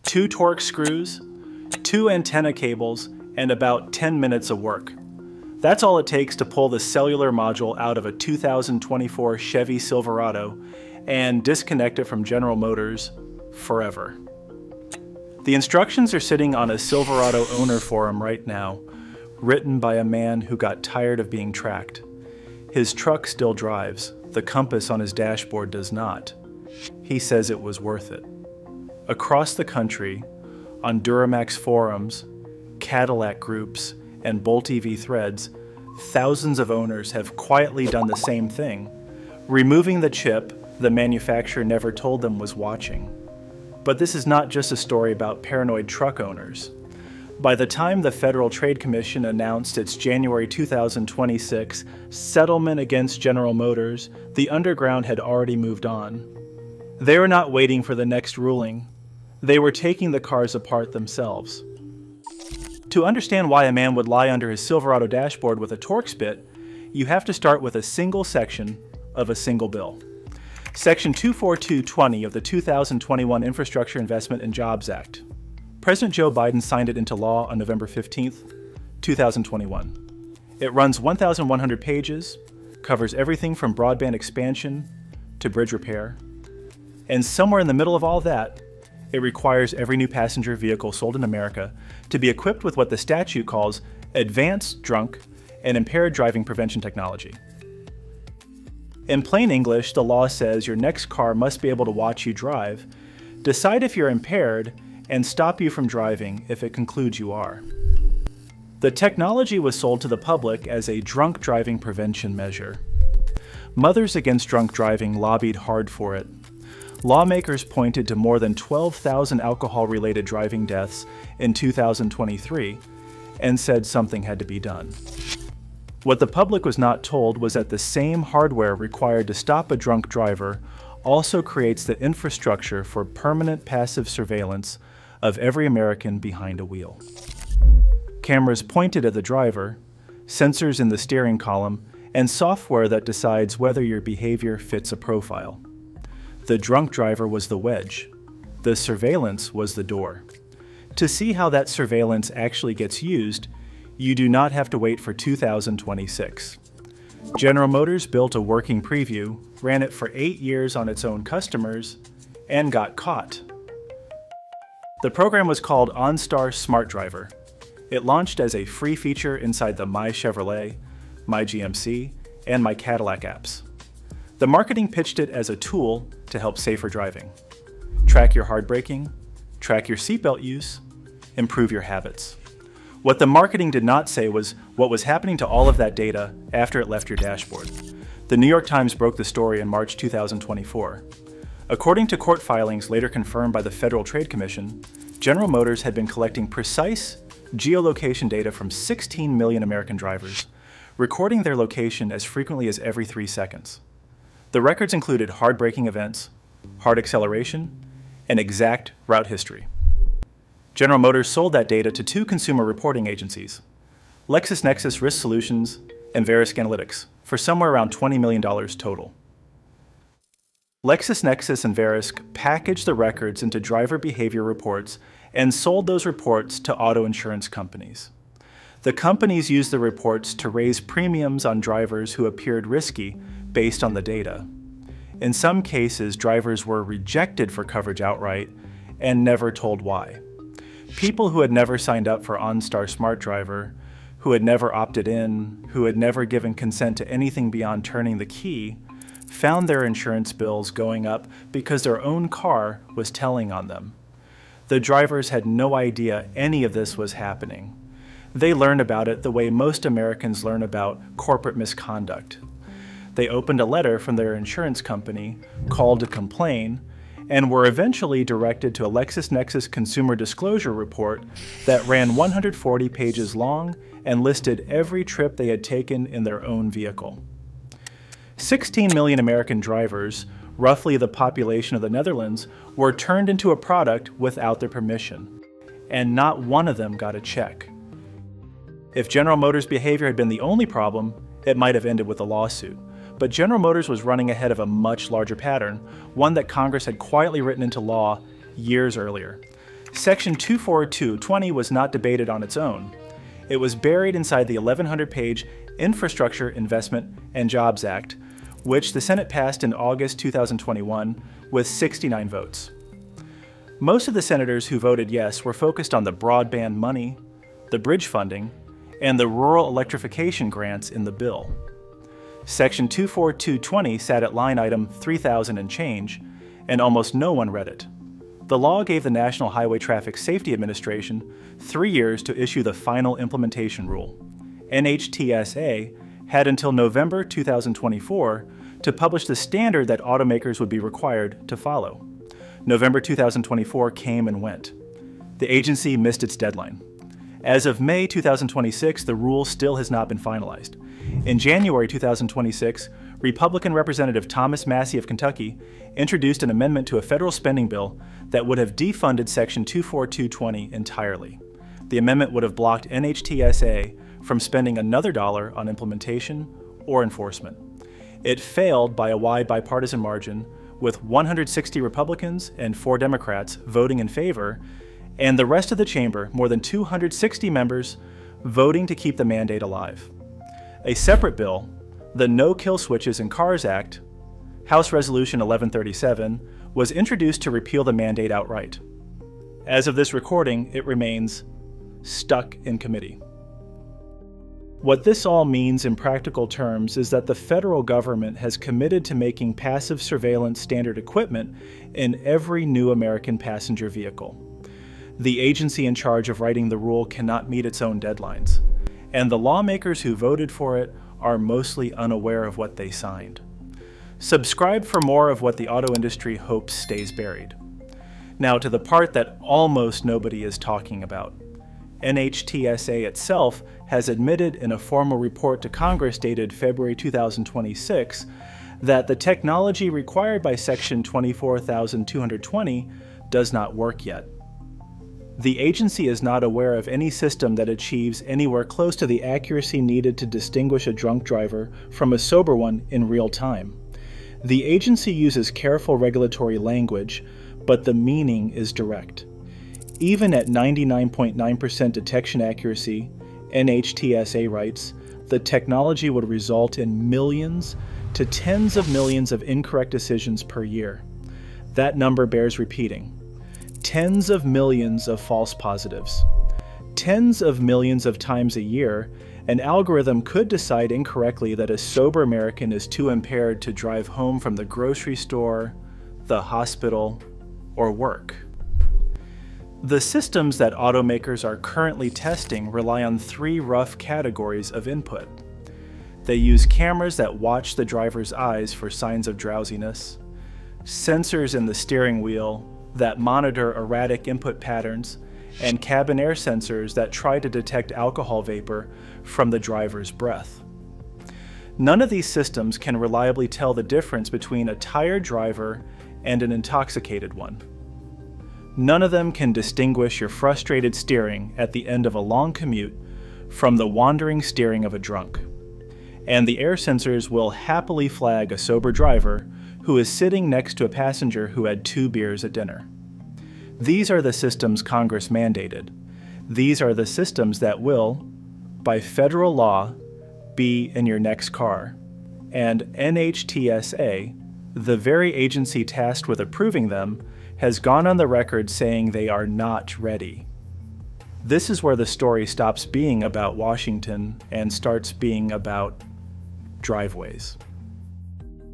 2 Torx screws, 2 antenna cables, and about 10 minutes of work. That's all it takes to pull the cellular module out of a 2024 Chevy Silverado and disconnect it from General Motors forever. The instructions are sitting on a Silverado owner forum right now, written by a man who got tired of being tracked. His truck still drives, the compass on his dashboard does not. He says it was worth it. Across the country, on Duramax forums, Cadillac groups, and Bolt EV threads, thousands of owners have quietly done the same thing, removing the chip the manufacturer never told them was watching. But this is not just a story about paranoid truck owners. By the time the Federal Trade Commission announced its January 2026 settlement against General Motors, the underground had already moved on. They were not waiting for the next ruling. They were taking the cars apart themselves. To understand why a man would lie under his Silverado dashboard with a Torx bit, you have to start with a single section of a single bill. Section 24220 of the 2021 Infrastructure Investment and Jobs Act. President Joe Biden signed it into law on November 15, 2021. It runs 1,100 pages, covers everything from broadband expansion to bridge repair, and somewhere in the middle of all that, it requires every new passenger vehicle sold in America to be equipped with what the statute calls advanced drunk and impaired driving prevention technology. In plain English, the law says your next car must be able to watch you drive, decide if you're impaired, and stop you from driving if it concludes you are. The technology was sold to the public as a drunk driving prevention measure. Mothers Against Drunk Driving lobbied hard for it. Lawmakers pointed to more than 12,000 alcohol-related driving deaths in 2023 and said something had to be done. What the public was not told was that the same hardware required to stop a drunk driver also creates the infrastructure for permanent passive surveillance of every American behind a wheel. Cameras pointed at the driver, sensors in the steering column, and software that decides whether your behavior fits a profile. The drunk driver was the wedge. The surveillance was the door. To see how that surveillance actually gets used, you do not have to wait for 2026. General Motors built a working preview, ran it for 8 years on its own customers, and got caught. The program was called OnStar Smart Driver. It launched as a free feature inside the My Chevrolet, My GMC, and My Cadillac apps. The marketing pitched it as a tool to help safer driving. Track your hard braking, track your seatbelt use, improve your habits. What the marketing did not say was what was happening to all of that data after it left your dashboard. The New York Times broke the story in March 2024. According to court filings later confirmed by the Federal Trade Commission, General Motors had been collecting precise geolocation data from 16 million American drivers, recording their location as frequently as every 3 seconds. The records included hard braking events, hard acceleration, and exact route history. General Motors sold that data to 2 consumer reporting agencies, LexisNexis Risk Solutions and Verisk Analytics, for somewhere around $20 million total. LexisNexis and Verisk packaged the records into driver behavior reports and sold those reports to auto insurance companies. The companies used the reports to raise premiums on drivers who appeared risky based on the data. In some cases, drivers were rejected for coverage outright and never told why. People who had never signed up for OnStar Smart Driver, who had never opted in, who had never given consent to anything beyond turning the key, found their insurance bills going up because their own car was telling on them. The drivers had no idea any of this was happening. They learned about it the way most Americans learn about corporate misconduct. They opened a letter from their insurance company, called to complain, and were eventually directed to a LexisNexis consumer disclosure report that ran 140 pages long and listed every trip they had taken in their own vehicle. 16 million American drivers, roughly the population of the Netherlands, were turned into a product without their permission, and not one of them got a check. If General Motors' behavior had been the only problem, it might have ended with a lawsuit. But General Motors was running ahead of a much larger pattern, one that Congress had quietly written into law years earlier. Section 24220 was not debated on its own. It was buried inside the 1,100-page Infrastructure Investment and Jobs Act, which the Senate passed in August 2021 with 69 votes. Most of the senators who voted yes were focused on the broadband money, the bridge funding, and the rural electrification grants in the bill. Section 24220 sat at line item 3,000 and change, and almost no one read it. The law gave the National Highway Traffic Safety Administration 3 years to issue the final implementation rule. NHTSA had until November 2024 to publish the standard that automakers would be required to follow. November 2024 came and went. The agency missed its deadline. As of May 2026, the rule still has not been finalized. In January 2026, Republican Representative Thomas Massie of Kentucky introduced an amendment to a federal spending bill that would have defunded Section 24220 entirely. The amendment would have blocked NHTSA from spending another dollar on implementation or enforcement. It failed by a wide bipartisan margin, with 160 Republicans and 4 Democrats voting in favor, and the rest of the chamber, more than 260 members, voting to keep the mandate alive. A separate bill, the No Kill Switches in Cars Act, House Resolution 1137, was introduced to repeal the mandate outright. As of this recording, it remains stuck in committee. What this all means in practical terms is that the federal government has committed to making passive surveillance standard equipment in every new American passenger vehicle. The agency in charge of writing the rule cannot meet its own deadlines, and the lawmakers who voted for it are mostly unaware of what they signed. Subscribe for more of what the auto industry hopes stays buried. Now to the part that almost nobody is talking about. NHTSA itself has admitted in a formal report to Congress dated February 2026 that the technology required by Section 24220 does not work yet. The agency is not aware of any system that achieves anywhere close to the accuracy needed to distinguish a drunk driver from a sober one in real time. The agency uses careful regulatory language, but the meaning is direct. Even at 99.9% detection accuracy, NHTSA writes, the technology would result in millions to tens of millions of incorrect decisions per year. That number bears repeating. Tens of millions of false positives. Tens of millions of times a year, an algorithm could decide incorrectly that a sober American is too impaired to drive home from the grocery store, the hospital, or work. The systems that automakers are currently testing rely on 3 rough categories of input. They use cameras that watch the driver's eyes for signs of drowsiness, sensors in the steering wheel that monitor erratic input patterns, and cabin air sensors that try to detect alcohol vapor from the driver's breath. None of these systems can reliably tell the difference between a tired driver and an intoxicated one. None of them can distinguish your frustrated steering at the end of a long commute from the wandering steering of a drunk. And the air sensors will happily flag a sober driver who is sitting next to a passenger who had 2 beers at dinner. These are the systems Congress mandated. These are the systems that will, by federal law, be in your next car. And NHTSA, the very agency tasked with approving them, has gone on the record saying they are not ready. This is where the story stops being about Washington and starts being about driveways.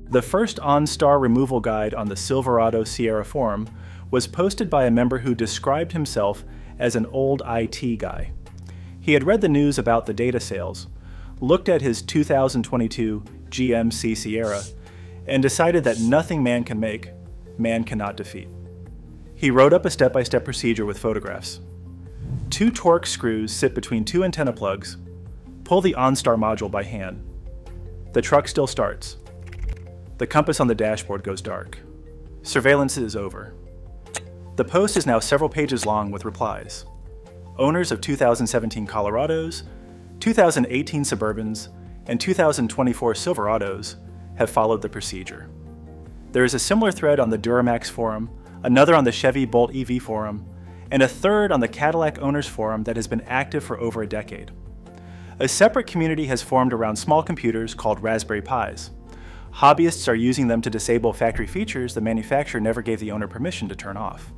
The first OnStar removal guide on the Silverado Sierra forum was posted by a member who described himself as an old IT guy. He had read the news about the data sales, looked at his 2022 GMC Sierra, and decided that nothing man can make, man cannot defeat. He wrote up a step-by-step procedure with photographs. 2 Torx screws sit between 2 antenna plugs. Pull the OnStar module by hand. The truck still starts. The compass on the dashboard goes dark. Surveillance is over. The post is now several pages long with replies. Owners of 2017 Colorados, 2018 Suburbans, and 2024 Silverados have followed the procedure. There is a similar thread on the Duramax forum, another on the Chevy Bolt EV forum, and a third on the Cadillac Owners Forum that has been active for over a decade. A separate community has formed around small computers called Raspberry Pis. Hobbyists are using them to disable factory features the manufacturer never gave the owner permission to turn off.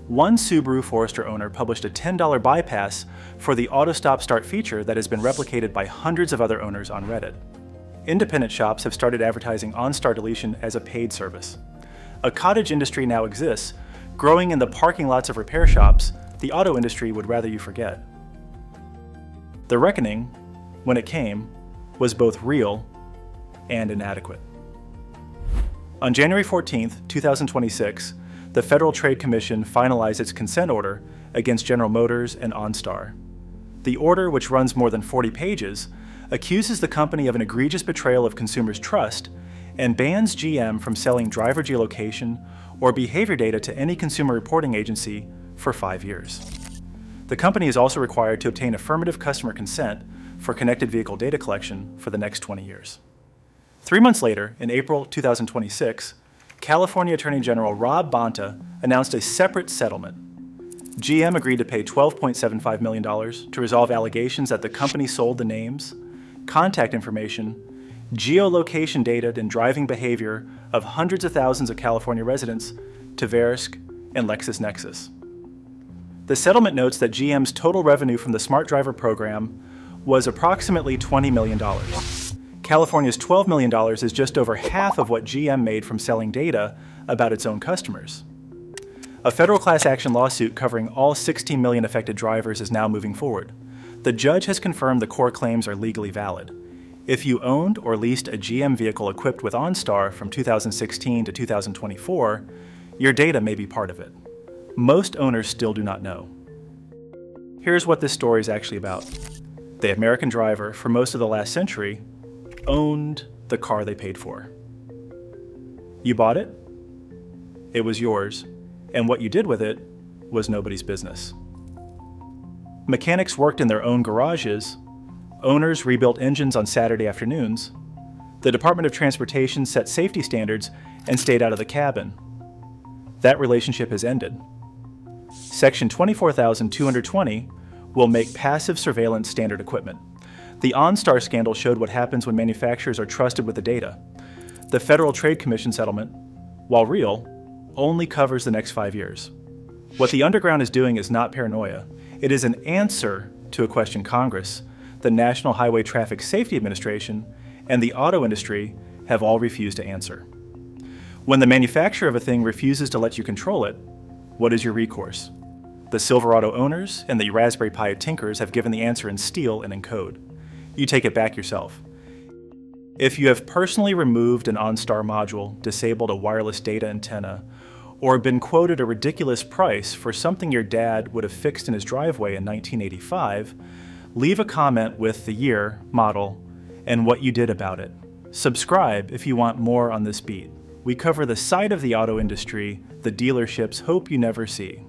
One Subaru Forester owner published a $10 bypass for the auto stop start feature that has been replicated by hundreds of other owners on Reddit. Independent shops have started advertising OnStar deletion as a paid service. A cottage industry now exists, growing in the parking lots of repair shops the auto industry would rather you forget. The reckoning, when it came, was both real and inadequate. On January 14, 2026, the Federal Trade Commission finalized its consent order against General Motors and OnStar. The order, which runs more than 40 pages, accuses the company of an egregious betrayal of consumers' trust and bans GM from selling driver geolocation or behavior data to any consumer reporting agency for 5 years. The company is also required to obtain affirmative customer consent for connected vehicle data collection for the next 20 years. 3 months later, in April 2026, California Attorney General Rob Bonta announced a separate settlement. GM agreed to pay $12.75 million to resolve allegations that the company sold the names, contact information, geolocation data, and driving behavior of hundreds of thousands of California residents to Verisk and LexisNexis. The settlement notes that GM's total revenue from the Smart Driver program was approximately $20 million. California's $12 million is just over half of what GM made from selling data about its own customers. A federal class action lawsuit covering all 16 million affected drivers is now moving forward. The judge has confirmed the core claims are legally valid. If you owned or leased a GM vehicle equipped with OnStar from 2016 to 2024, your data may be part of it. Most owners still do not know. Here's what this story is actually about. The American driver, for most of the last century, owned the car they paid for. You bought it, it was yours, and what you did with it was nobody's business. Mechanics worked in their own garages, owners rebuilt engines on Saturday afternoons, the Department of Transportation set safety standards and stayed out of the cabin. That relationship has ended. Section 24220 will make passive surveillance standard equipment. The OnStar scandal showed what happens when manufacturers are trusted with the data. The Federal Trade Commission settlement, while real, only covers the next 5 years. What the underground is doing is not paranoia. It is an answer to a question Congress, the National Highway Traffic Safety Administration, and the auto industry have all refused to answer. When the manufacturer of a thing refuses to let you control it, what is your recourse? The Silverado owners and the Raspberry Pi tinkers have given the answer in steel and in code. You take it back yourself. If you have personally removed an OnStar module, disabled a wireless data antenna, or been quoted a ridiculous price for something your dad would have fixed in his driveway in 1985, leave a comment with the year, model, and what you did about it. Subscribe if you want more on this beat. We cover the side of the auto industry the dealerships hope you never see.